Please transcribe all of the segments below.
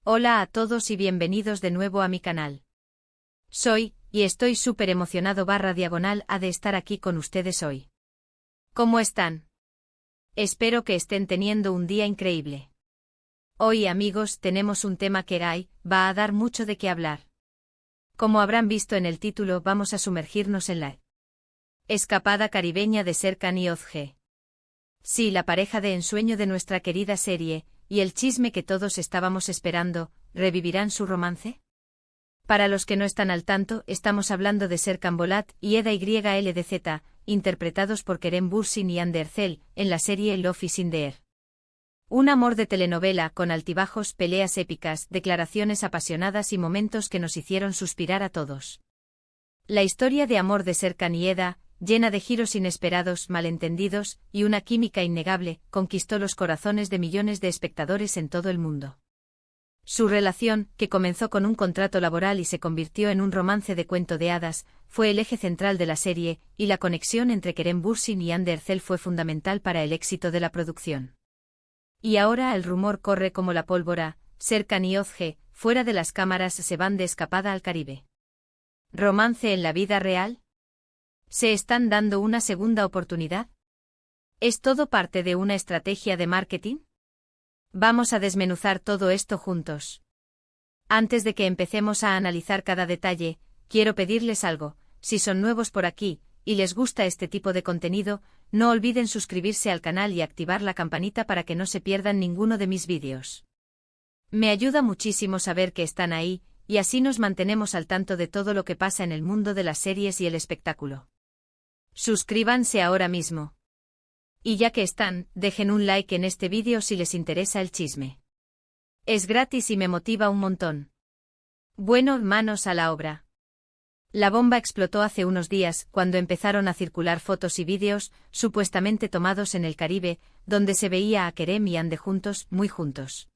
Hola a todos y bienvenidos de nuevo a mi canal. Y estoy súper emocionado /diagonal de estar aquí con ustedes hoy. ¿Cómo están? Espero que estén teniendo un día increíble. Hoy, amigos, tenemos un tema que va a dar mucho de qué hablar. Como habrán visto en el título, vamos a sumergirnos en la escapada caribeña de Serkan y Ozge. Sí, la pareja de ensueño de nuestra querida serie, y el chisme que todos estábamos esperando, ¿revivirán su romance? Para los que no están al tanto, estamos hablando de Serkan Bolat y Eda YLDZ, interpretados por Kerem Bürsin y Hande Erçel, en la serie Love is in the Air. Un amor de telenovela con altibajos, peleas épicas, declaraciones apasionadas y momentos que nos hicieron suspirar a todos. La historia de amor de Serkan y Eda, llena de giros inesperados, malentendidos y una química innegable, conquistó los corazones de millones de espectadores en todo el mundo. Su relación, que comenzó con un contrato laboral y se convirtió en un romance de cuento de hadas, fue el eje central de la serie, y la conexión entre Kerem Bürsin y Hande Erçel fue fundamental para el éxito de la producción. Y ahora el rumor corre como la pólvora: Serkan y Ozge, fuera de las cámaras, se van de escapada al Caribe. ¿Romance en la vida real? ¿Se están dando una segunda oportunidad? ¿Es todo parte de una estrategia de marketing? Vamos a desmenuzar todo esto juntos. Antes de que empecemos a analizar cada detalle, quiero pedirles algo: si son nuevos por aquí, y les gusta este tipo de contenido, no olviden suscribirse al canal y activar la campanita para que no se pierdan ninguno de mis vídeos. Me ayuda muchísimo saber que están ahí, y así nos mantenemos al tanto de todo lo que pasa en el mundo de las series y el espectáculo. Suscríbanse ahora mismo. Y ya que están, dejen un like en este vídeo si les interesa el chisme. Es gratis y me motiva un montón. Bueno, manos a la obra. La bomba explotó hace unos días, cuando empezaron a circular fotos y vídeos, supuestamente tomados en el Caribe, donde se veía a Kerem y Hande juntos, muy juntos.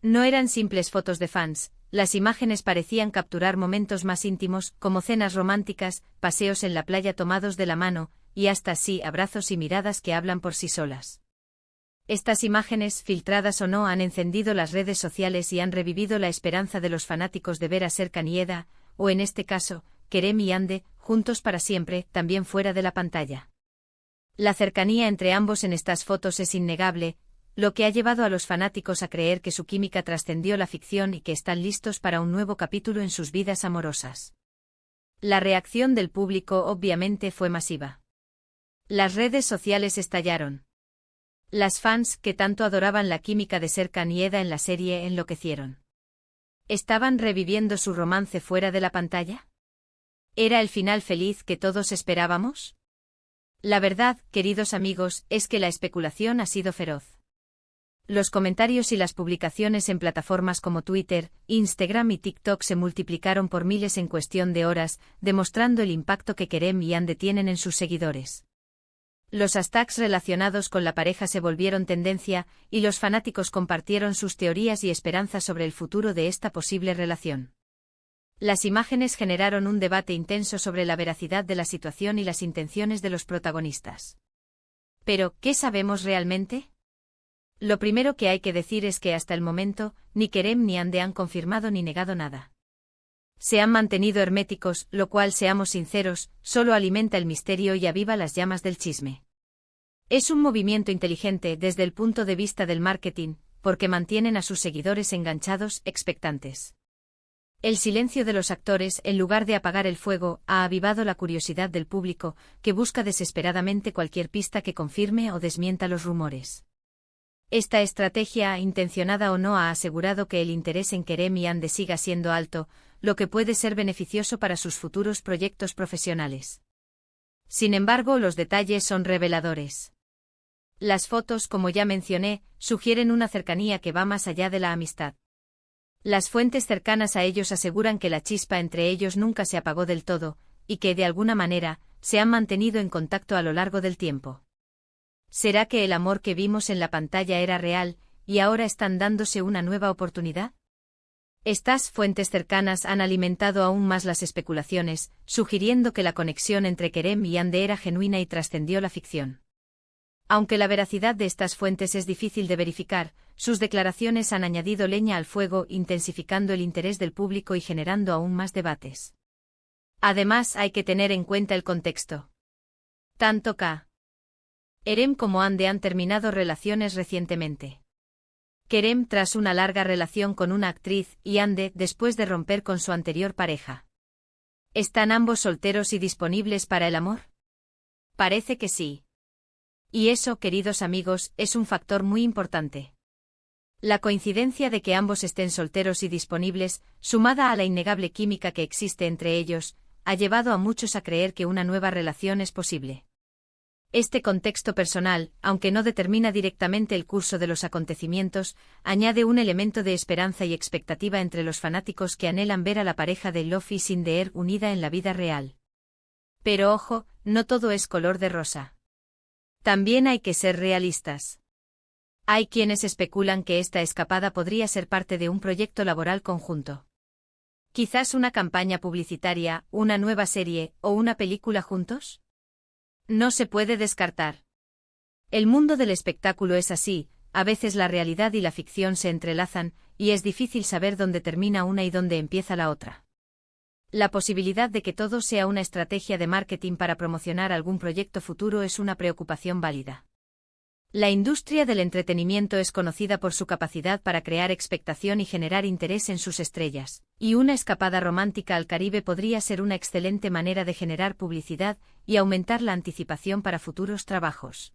No eran simples fotos de fans. Las imágenes parecían capturar momentos más íntimos, como cenas románticas, paseos en la playa tomados de la mano, y hasta así abrazos y miradas que hablan por sí solas. Estas imágenes, filtradas o no, han encendido las redes sociales y han revivido la esperanza de los fanáticos de ver a Serkan y Eda, o en este caso, Kerem y Hande, juntos para siempre, también fuera de la pantalla. La cercanía entre ambos en estas fotos es innegable, lo que ha llevado a los fanáticos a creer que su química trascendió la ficción y que están listos para un nuevo capítulo en sus vidas amorosas. La reacción del público obviamente fue masiva. Las redes sociales estallaron. Las fans, que tanto adoraban la química de Serkan y Eda en la serie, enloquecieron. ¿Estaban reviviendo su romance fuera de la pantalla? ¿Era el final feliz que todos esperábamos? La verdad, queridos amigos, es que la especulación ha sido feroz. Los comentarios y las publicaciones en plataformas como Twitter, Instagram y TikTok se multiplicaron por miles en cuestión de horas, demostrando el impacto que Kerem y Hande tienen en sus seguidores. Los hashtags relacionados con la pareja se volvieron tendencia, y los fanáticos compartieron sus teorías y esperanzas sobre el futuro de esta posible relación. Las imágenes generaron un debate intenso sobre la veracidad de la situación y las intenciones de los protagonistas. Pero, ¿qué sabemos realmente? Lo primero que hay que decir es que hasta el momento, ni Kerem ni Hande han confirmado ni negado nada. Se han mantenido herméticos, lo cual, seamos sinceros, solo alimenta el misterio y aviva las llamas del chisme. Es un movimiento inteligente desde el punto de vista del marketing, porque mantienen a sus seguidores enganchados, expectantes. El silencio de los actores, en lugar de apagar el fuego, ha avivado la curiosidad del público, que busca desesperadamente cualquier pista que confirme o desmienta los rumores. Esta estrategia, intencionada o no, ha asegurado que el interés en Kerem y Hande siga siendo alto, lo que puede ser beneficioso para sus futuros proyectos profesionales. Sin embargo, los detalles son reveladores. Las fotos, como ya mencioné, sugieren una cercanía que va más allá de la amistad. Las fuentes cercanas a ellos aseguran que la chispa entre ellos nunca se apagó del todo, y que, de alguna manera, se han mantenido en contacto a lo largo del tiempo. ¿Será que el amor que vimos en la pantalla era real, y ahora están dándose una nueva oportunidad? Estas fuentes cercanas han alimentado aún más las especulaciones, sugiriendo que la conexión entre Kerem y Hande era genuina y trascendió la ficción. Aunque la veracidad de estas fuentes es difícil de verificar, sus declaraciones han añadido leña al fuego, intensificando el interés del público y generando aún más debates. Además, hay que tener en cuenta el contexto. Tanto Kerem como Hande han terminado relaciones recientemente. Kerem tras una larga relación con una actriz y Hande después de romper con su anterior pareja. ¿Están ambos solteros y disponibles para el amor? Parece que sí. Y eso, queridos amigos, es un factor muy importante. La coincidencia de que ambos estén solteros y disponibles, sumada a la innegable química que existe entre ellos, ha llevado a muchos a creer que una nueva relación es posible. Este contexto personal, aunque no determina directamente el curso de los acontecimientos, añade un elemento de esperanza y expectativa entre los fanáticos que anhelan ver a la pareja de Love is in the Air unida en la vida real. Pero ojo, no todo es color de rosa. También hay que ser realistas. Hay quienes especulan que esta escapada podría ser parte de un proyecto laboral conjunto. Quizás una campaña publicitaria, una nueva serie o una película juntos. No se puede descartar. El mundo del espectáculo es así, a veces la realidad y la ficción se entrelazan, y es difícil saber dónde termina una y dónde empieza la otra. La posibilidad de que todo sea una estrategia de marketing para promocionar algún proyecto futuro es una preocupación válida. La industria del entretenimiento es conocida por su capacidad para crear expectación y generar interés en sus estrellas, y una escapada romántica al Caribe podría ser una excelente manera de generar publicidad y aumentar la anticipación para futuros trabajos.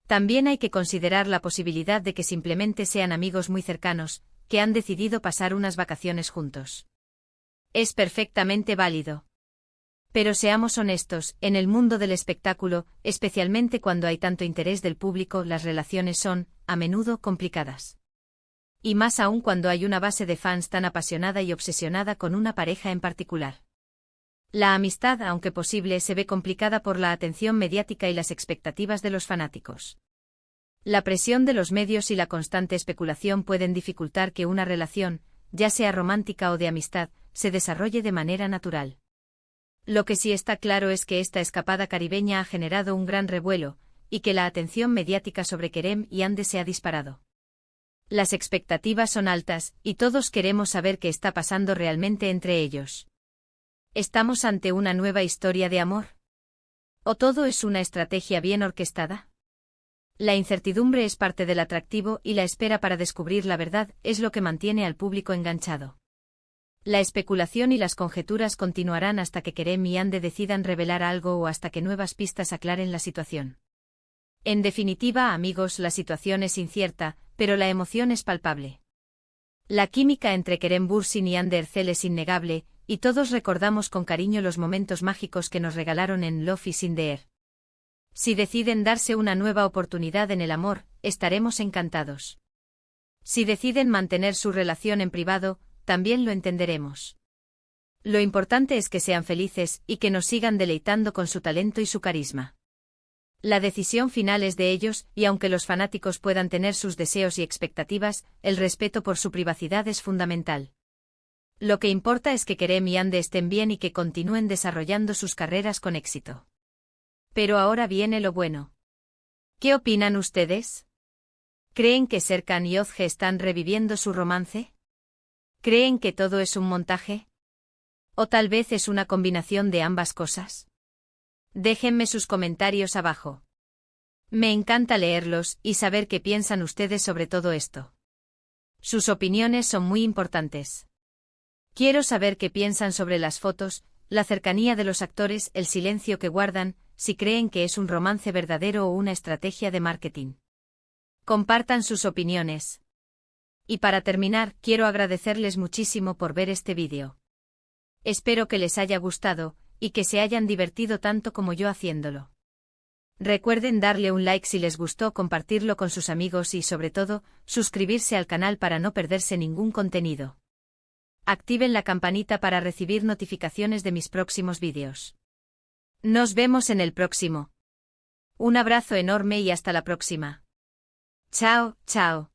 También hay que considerar la posibilidad de que simplemente sean amigos muy cercanos, que han decidido pasar unas vacaciones juntos. Es perfectamente válido. Pero seamos honestos, en el mundo del espectáculo, especialmente cuando hay tanto interés del público, las relaciones son, a menudo, complicadas. Y más aún cuando hay una base de fans tan apasionada y obsesionada con una pareja en particular. La amistad, aunque posible, se ve complicada por la atención mediática y las expectativas de los fanáticos. La presión de los medios y la constante especulación pueden dificultar que una relación, ya sea romántica o de amistad, se desarrolle de manera natural. Lo que sí está claro es que esta escapada caribeña ha generado un gran revuelo, y que la atención mediática sobre Kerem y Hande se ha disparado. Las expectativas son altas, y todos queremos saber qué está pasando realmente entre ellos. ¿Estamos ante una nueva historia de amor? ¿O todo es una estrategia bien orquestada? La incertidumbre es parte del atractivo y la espera para descubrir la verdad es lo que mantiene al público enganchado. La especulación y las conjeturas continuarán hasta que Kerem y Hande decidan revelar algo o hasta que nuevas pistas aclaren la situación. En definitiva, amigos, la situación es incierta, pero la emoción es palpable. La química entre Kerem Bürsin y Hande Erçel es innegable, y todos recordamos con cariño los momentos mágicos que nos regalaron en Love is in the Air. Si deciden darse una nueva oportunidad en el amor, estaremos encantados. Si deciden mantener su relación en privado, también lo entenderemos. Lo importante es que sean felices y que nos sigan deleitando con su talento y su carisma. La decisión final es de ellos, y aunque los fanáticos puedan tener sus deseos y expectativas, el respeto por su privacidad es fundamental. Lo que importa es que Kerem y Hande estén bien y que continúen desarrollando sus carreras con éxito. Pero ahora viene lo bueno. ¿Qué opinan ustedes? ¿Creen que Serkan y Özge están reviviendo su romance? ¿Creen que todo es un montaje? ¿O tal vez es una combinación de ambas cosas? Déjenme sus comentarios abajo. Me encanta leerlos y saber qué piensan ustedes sobre todo esto. Sus opiniones son muy importantes. Quiero saber qué piensan sobre las fotos, la cercanía de los actores, el silencio que guardan, si creen que es un romance verdadero o una estrategia de marketing. Compartan sus opiniones. Y para terminar, quiero agradecerles muchísimo por ver este vídeo. Espero que les haya gustado, y que se hayan divertido tanto como yo haciéndolo. Recuerden darle un like si les gustó, compartirlo con sus amigos y, sobre todo, suscribirse al canal para no perderse ningún contenido. Activen la campanita para recibir notificaciones de mis próximos vídeos. Nos vemos en el próximo. Un abrazo enorme y hasta la próxima. Chao, chao.